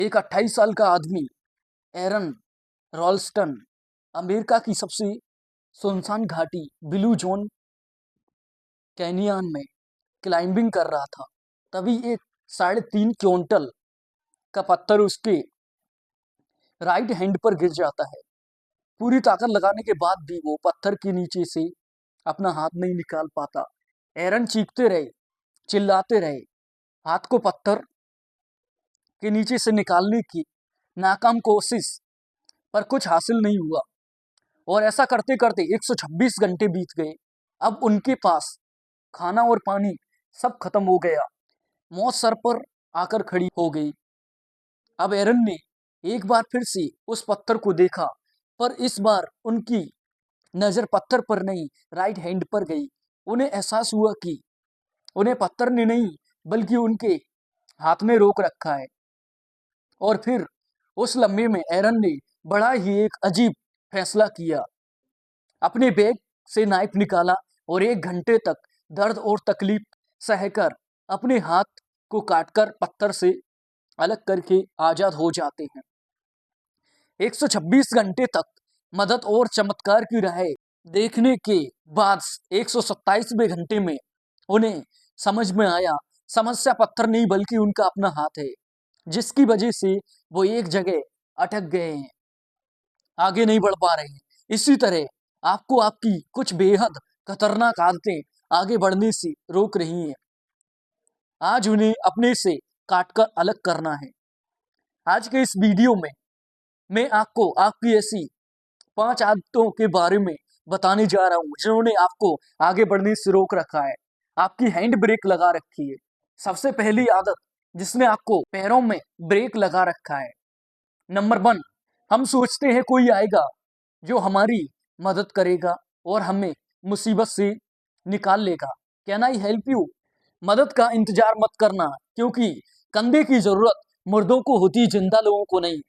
एक 28 साल का आदमी एरन रॉल्स्टन अमेरिका की सबसे सुनसान घाटी ब्लू जोन कैनियन में क्लाइंबिंग कर रहा था। तभी एक 3.5 क्विंटल का पत्थर उसके राइट हैंड पर गिर जाता है। पूरी ताकत लगाने के बाद भी वो पत्थर के नीचे से अपना हाथ नहीं निकाल पाता। एरन चीखते रहे, चिल्लाते रहे, हाथ को पत्थर के नीचे से निकालने की नाकाम कोशिश, पर कुछ हासिल नहीं हुआ और ऐसा करते करते 126 घंटे बीत गए। अब उनके पास खाना और पानी सब खत्म हो गया। मौत सर पर आकर खड़ी हो गई। अब एरन ने एक बार फिर से उस पत्थर को देखा, पर इस बार उनकी नजर पत्थर पर नहीं, राइट हैंड पर गई। उन्हें एहसास हुआ कि उन्हें पत्थर ने नहीं बल्कि उनके हाथ में रोक रखा है। और फिर उस लम्हे में एरन ने बड़ा ही एक अजीब फैसला किया। अपने बैग से नाइफ निकाला और 1 घंटे तक दर्द और तकलीफ सहकर अपने हाथ को काटकर पत्थर से अलग करके आजाद हो जाते हैं। 126 घंटे तक मदद और चमत्कार की राहें देखने के बाद 127वें घंटे में उन्हें समझ में आया, समस्या पत्थर नहीं बल्कि उनका अपना हाथ है, जिसकी वजह से वो एक जगह अटक गए हैं, आगे नहीं बढ़ पा रहे हैं। इसी तरह आपको आपकी कुछ बेहद खतरनाक आदतें आगे बढ़ने से रोक रही हैं। आज उन्हें अपने से काटकर अलग करना है। आज के इस वीडियो में मैं आपको आपकी ऐसी 5 आदतों के बारे में बताने जा रहा हूं जिन्होंने आपको आगे बढ़ने से रोक रखा है, आपकी हैंड ब्रेक लगा रखी है। सबसे पहली आदत जिसने आपको पैरों में ब्रेक लगा रखा है, नंबर 1, हम सोचते हैं कोई आएगा जो हमारी मदद करेगा और हमें मुसीबत से निकाल लेगा। Can I help you? मदद का इंतजार मत करना, क्योंकि कंधे की जरूरत मुर्दों को होती, जिंदा लोगों को नहीं।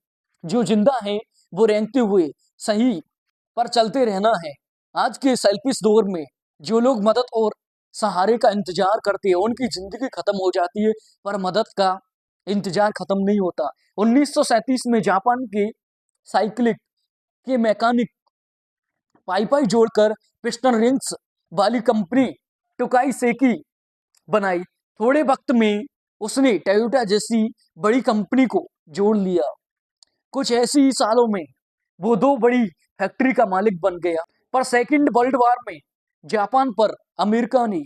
जो जिंदा हैं वो रेंगते हुए सही पर चलते रहना है। आज के सेल्फिश दौर में जो लोग मदद और सहारे का इंतजार करते हैं उनकी जिंदगी खत्म हो जाती है, पर मदद का इंतजार खत्म नहीं होता। 1937 में जापान के साइकिलिक के मैकेनिक पाई जोड़कर पिस्टन रिंग्स वाली कंपनी टोकाई सेकी बनाई। थोड़े वक्त में उसने टोयोटा जैसी बड़ी कंपनी को जोड़ लिया। कुछ ऐसे ही सालों में वो 2 बड़ी फैक्ट्री का मालिक बन गया। पर सेकंड वर्ल्ड वॉर में जापान पर अमेरिका ने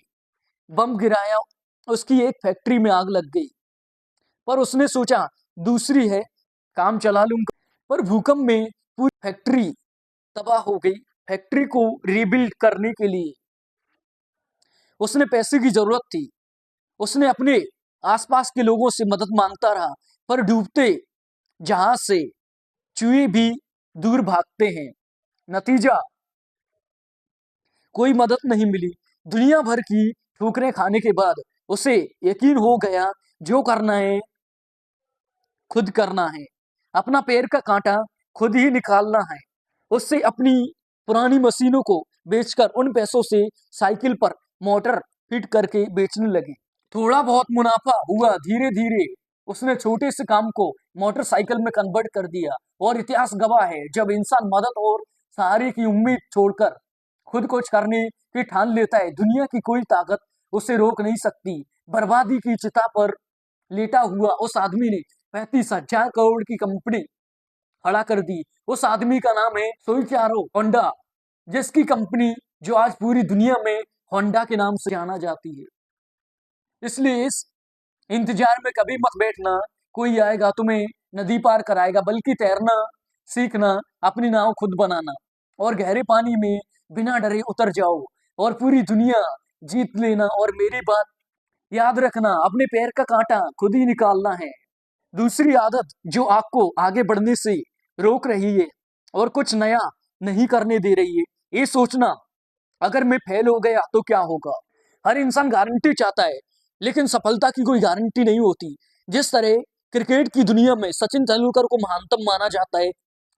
बम गिराया, उसकी एक फैक्ट्री में आग लग गई। पर उसने सोचा दूसरी है, काम चला लूंगा। पर भूकंप में पूरी फैक्ट्री तबाह हो गई। फैक्ट्री को रीबिल्ड करने के लिए उसने पैसे की जरूरत थी। उसने अपने आसपास के लोगों से मदद मांगता रहा, पर डूबते जहाज से चूहे भी दूर भागते हैं। नतीजा, कोई मदद नहीं मिली। दुनिया भर की ठोकरें खाने के बाद उसे यकीन हो गया जो करना है खुद करना है। अपना पैर का कांटा खुद ही निकालना है। उससे अपनी पुरानी मशीनों को बेचकर उन पैसों से साइकिल पर मोटर फिट करके बेचने लगे। थोड़ा बहुत मुनाफा हुआ। धीरे धीरे उसने छोटे से काम को मोटरसाइकिल में कन्वर्ट कर दिया। और इतिहास गवाह है, जब इंसान मदद और सहारे की उम्मीद छोड़कर खुद कुछ करने की ठान लेता है, दुनिया की कोई ताकत उसे रोक नहीं सकती। बर्बादी की चिता पर लेटा हुआ उस आदमी ने 35,000 करोड़ की कंपनी खड़ा कर दी। उस आदमी का नाम है सोइचारो होंडा, जिसकी कंपनी जो आज पूरी दुनिया में होंडा के नाम से जाना जाती है। इसलिए इस इंतजार में कभी मत बैठना कोई आएगा तुम्हें नदी पार कराएगा, बल्कि तैरना सीखना, अपनी नाव खुद बनाना और गहरे पानी में बिना डरे उतर जाओ और पूरी दुनिया जीत लेना। और मेरी बात याद रखना, अपने पैर का कांटा खुद ही निकालना है। दूसरी आदत जो आपको आगे बढ़ने से रोक रही है और कुछ नया नहीं करने दे रही है, ये सोचना अगर मैं फेल हो गया तो क्या होगा। हर इंसान गारंटी चाहता है, लेकिन सफलता की कोई गारंटी नहीं होती। जिस तरह क्रिकेट की दुनिया में सचिन तेंदुलकर को महानतम माना जाता है,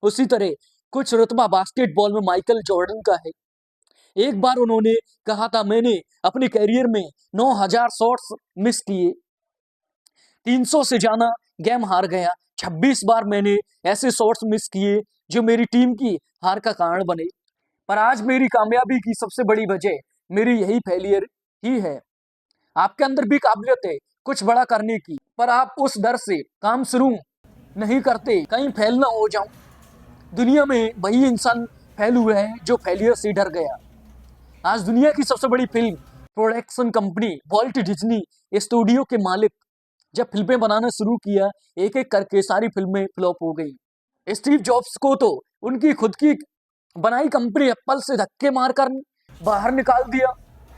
उसी तरह कुछ रुतबा बास्केटबॉल में माइकल जॉर्डन का है। एक बार उन्होंने कहा था, मैंने अपने करियर में 9,000 शॉट्स मिस किए, 300 से ज्यादा गेम हार गया। 26 बार मैंने ऐसे शॉट्स मिस किए जो मेरी टीम की हार का कारण बने। पर आज मेरी कामयाबी की सबसे बड़ी वजह मेरी यही फेलियर ही है। आपके अंदर भी काबिलियत है कुछ बड़ा करने की, पर आप उस डर से काम शुरू नहीं करते, कहीं फेल ना हो जाऊं। दुनिया में वही इंसान फेल हुआ है जो फेलियर से डर गया। आज दुनिया की सबसे बड़ी film production company Walt Disney studio के मालिक जब फिल्में बनाना शुरू किया, एक एक करके सारी फिल्में फ्लॉप हो गई। स्टीव जॉब्स को तो उनकी खुद की बनाई कंपनी एप्पल से धक्के मारकर बाहर निकाल दिया।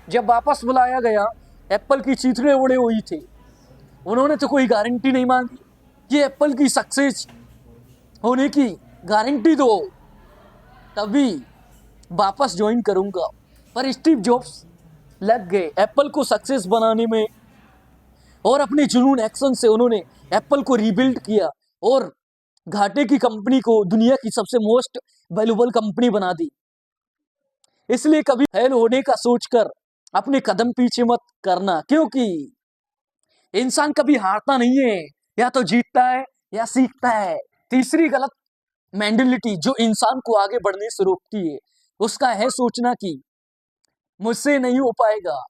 जब वापस बुलाया गया, एप्पल की चीथड़े उड़े हुई थे। उन्होंने तो कोई गारंटी नहीं मांगी कि एप्पल की सक्सेस होने की गारंटी दो, तभी वापस ज्वाइन करूंगा। पर स्टीव जॉब्स लग गए एप्पल को सक्सेस बनाने में और अपने जुनून एक्शन से उन्होंने एप्पल को रीबिल्ड किया और घाटे की कंपनी को दुनिया की सबसे मोस्ट वैल्यूएबल कंपनी बना दी। इसलिए कभी फेल होने का सोचकर अपने कदम पीछे मत करना, क्योंकि इंसान कभी हारता नहीं है, या तो जीतता है या सीखता है। तीसरी गलत मेंटालिटी जो इंसान को आगे बढ़ने से रोकती है, उसका है सोचना कि मुझसे नहीं हो पाएगा,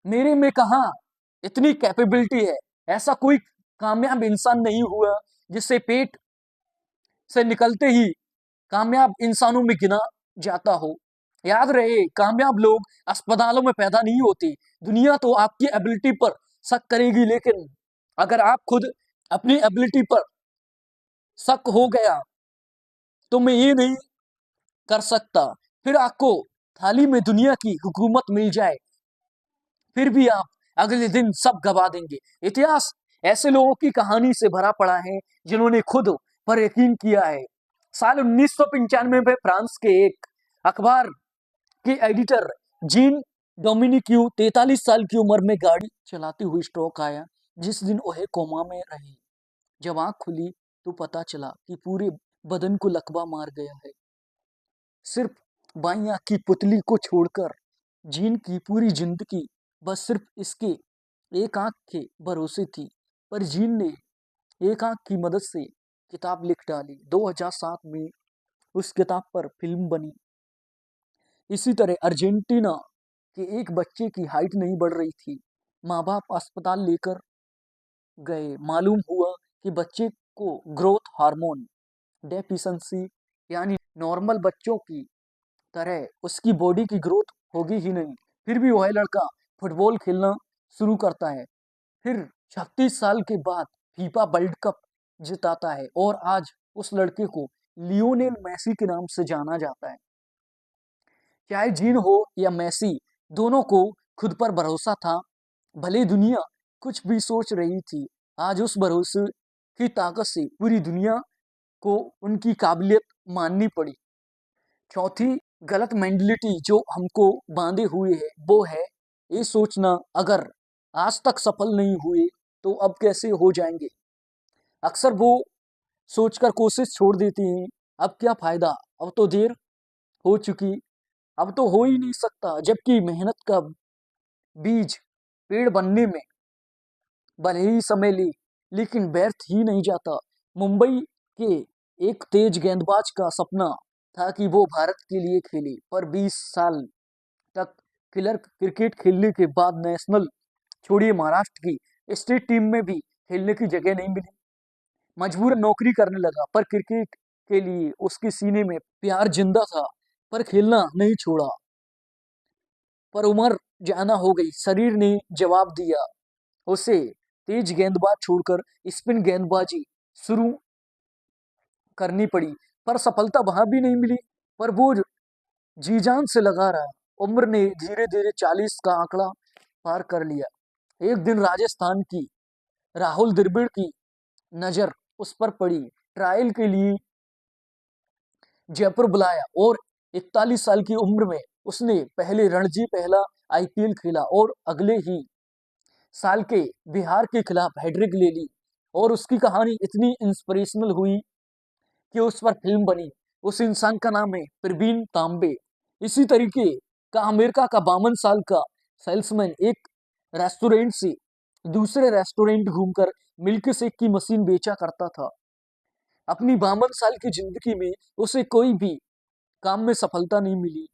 मेरे में कहाँ इतनी कैपेबिलिटी है। ऐसा कोई कामयाब इंसान नहीं हुआ जिससे पेट से निकलते ही कामयाब इंसानों में गिना जाता हो। याद रहे, कामयाब लोग अस्पतालों में पैदा नहीं होते। दुनिया तो आपकी एबिलिटी पर शक करेगी, लेकिन अगर आप खुद अपनी एबिलिटी पर शक हो गया तो मैं ये नहीं कर सकता, फिर आपको थाली में दुनिया की हुकूमत मिल जाए, फिर भी आप अगले दिन सब गवा देंगे। इतिहास ऐसे लोगों की कहानी से भरा पड़ा है जिन्होंने खुद पर यकीन किया है। साल 1995 में फ्रांस के एक अखबार के एडिटर जीन डोमिनिक्यू 43 साल की उम्र में गाड़ी चलाते हुए स्ट्रोक आया। जिस दिन वह कोमा में रही, जब आंख खुली तो पता चला कि पूरे बदन को लकवा मार गया है। सिर्फ बाईं आंख की पुतली को छोड़कर जीन की पूरी जिंदगी बस सिर्फ इसके एक आंख के भरोसे थी। पर जीन ने एक आंख की मदद से किताब लिख डाली। 2007 में उस किताब पर फिल्म बनी। इसी तरह अर्जेंटीना के एक बच्चे की हाइट नहीं बढ़ रही थी। माँ बाप अस्पताल लेकर गए, मालूम हुआ कि बच्चे को ग्रोथ हार्मोन डेफिशिएंसी, यानी नॉर्मल बच्चों की तरह उसकी बॉडी की ग्रोथ होगी ही नहीं। फिर भी वह लड़का फुटबॉल खेलना शुरू करता है। फिर 36 साल के बाद फीफा वर्ल्ड कप जिताता है और आज उस लड़के को लियोनेल मेसी के नाम से जाना जाता है। चाहे जीन हो या मेसी, दोनों को खुद पर भरोसा था। भले दुनिया कुछ भी सोच रही थी, आज उस भरोसे की ताकत से पूरी दुनिया को उनकी काबिलियत माननी पड़ी। चौथी गलत मेंटालिटी जो हमको बांधे हुए है वो है ये सोचना, अगर आज तक सफल नहीं हुए तो अब कैसे हो जाएंगे। अक्सर वो सोचकर कोशिश छोड़ देते हैं, अब क्या फायदा, अब तो देर हो चुकी, अब तो हो ही नहीं सकता। जबकि मेहनत का बीज पेड़ बनने में भले ही समय ले, लेकिन व्यर्थ ही नहीं जाता। मुंबई के एक तेज गेंदबाज का सपना था कि वो भारत के लिए खेले, पर 20 साल तक किलर क्रिकेट खेलने के बाद नेशनल छोड़िए महाराष्ट्र की स्टेट टीम में भी खेलने की जगह नहीं मिली। मजबूरन नौकरी करने लगा, पर क्रिकेट के लिए उसके सीने में प्यार जिंदा था, पर खेलना नहीं छोड़ा। पर उम्र जाना हो गई, शरीर ने जवाब दिया। उसे तेज गेंदबाज छोड़कर स्पिन गेंदबाजी शुरू करनी पड़ी, पर सफलता वहां भी नहीं मिली। पर वो जी जान से लगा रहा। उम्र ने धीरे धीरे 40 का आंकड़ा पार कर लिया। एक दिन राजस्थान की राहुल द्रविड़ की नजर उस पर पड़ी। ट्रायल के लिए जयपुर बुलाया और 41 साल की उम्र में उसने पहले रणजी पहला आईपीएल खेला और अगले ही साल के बिहार के खिलाफ हैट्रिक ले ली। और उसकी कहानी इतनी इंस्पिरेशनल हुई कि उस पर फिल्म बनी। उस इंसान का नाम है प्रवीण तांबे। इसी तरीके का अमेरिका का 52 साल का सेल्समैन एक रेस्टोरेंट से दूसरे रेस्टोरेंट घूमकर मिल्क शेक की मशीन बेचा करता था। अपनी 52 साल की जिंदगी में उसे कोई भी काम में सफलता नहीं मिली,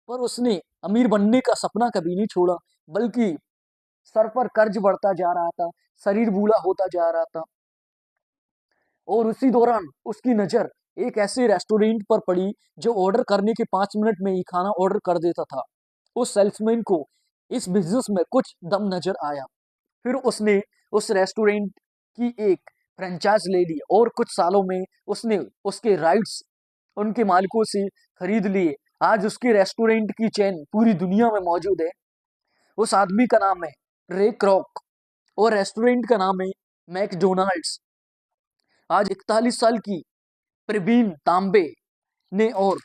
पर उसने अमीर बनने का सपना कभी नहीं छोड़ा, बल्कि सर पर कर्ज बढ़ता जा रहा था, शरीर बूढ़ा होता जा रहा था। और उसी दौरान उसकी नज़र एक ऐसे रेस्टोरेंट पर पड़ी जो ऑर्डर करने के 5 मिनट में ही खाना ऑर्डर कर देता था। उस सेल्समैन को इस बिज़नेस में कुछ दम नज़र आया। फिर उसने उस रेस्टोरेंट की एक फ्रेंचाइज़ ले ली और कुछ सालों में उसने उसके राइट्स उनके मालिकों से खरीद लिए। आज उसके रेस्टोरेंट की चेन पूरी दुनिया में मौजूद है। उस आदमी का नाम है रे क्रॉक और रेस्टोरेंट का नाम है मैकडोनाल्ड्स। आज 41 साल की प्रवीण तांबे ने और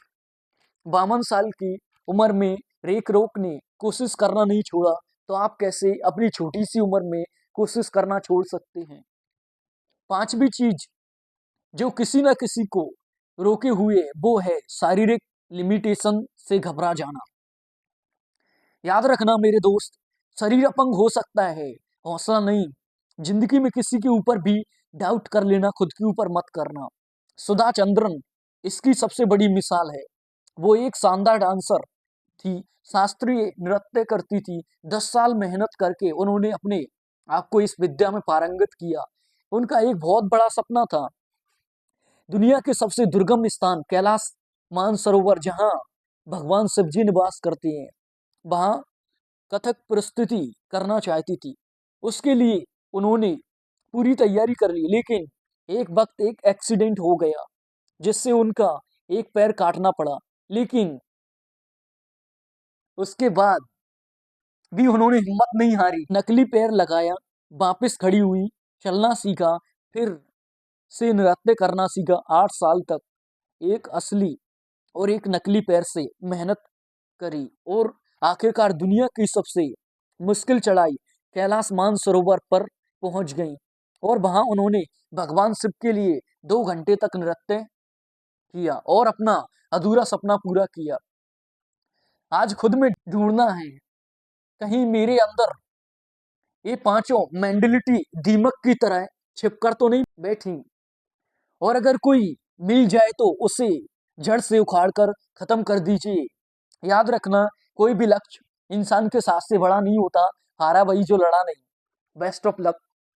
52 साल की उम्र में रे क्रॉक ने कोशिश करना नहीं छोड़ा, तो आप कैसे अपनी छोटी सी उम्र में कोशिश करना छोड़ सकते हैं। पांचवी चीज जो किसी ना किसी को रोके हुए वो है शारीरिक लिमिटेशन से घबरा जाना। याद रखना मेरे दोस्त, शरीर अपंग हो सकता है, हौसला नहीं। जिंदगी में किसी के ऊपर भी डाउट कर लेना, खुद के ऊपर मत करना। सुधा चंद्रन इसकी सबसे बड़ी मिसाल है। वो एक शानदार डांसर थी, शास्त्रीय नृत्य करती थी। 10 साल मेहनत करके उन्होंने अपने आप को इस विद्या में पारंगत किया। उनका एक बहुत बड़ा सपना था, दुनिया के सबसे दुर्गम स्थान कैलाश मानसरोवर, जहां भगवान शिव जी निवास करते हैं, वहां कथक प्रस्तुति करना चाहती थी। उसके लिए उन्होंने पूरी तैयारी कर ली, लेकिन एक वक्त एक एक्सीडेंट हो गया जिससे उनका एक पैर काटना पड़ा। लेकिन उसके बाद भी उन्होंने हिम्मत नहीं हारी, नकली पैर लगाया, वापस खड़ी हुई, चलना सीखा, फिर से नृत्य करना सीखा। 8 साल तक एक असली और एक नकली पैर से मेहनत करी और आखिरकार दुनिया की सबसे मुश्किल चढ़ाई कैलाश मानसरोवर पर पहुंच गई। और वहां उन्होंने भगवान शिव के लिए 2 घंटे तक नृत्य किया और अपना अधूरा सपना पूरा किया। आज खुद में ढूंढना है, कहीं मेरे अंदर ये पांचों मेंटलिटी दीमक की तरह छिपकर तो नहीं बैठी, और अगर कोई मिल जाए तो उसे जड़ से उखाड़कर खत्म कर दीजिए। याद रखना, कोई भी लक्ष्य इंसान के साथ से बड़ा नहीं होता, हारा वही जो लड़ा नहीं। Best of luck.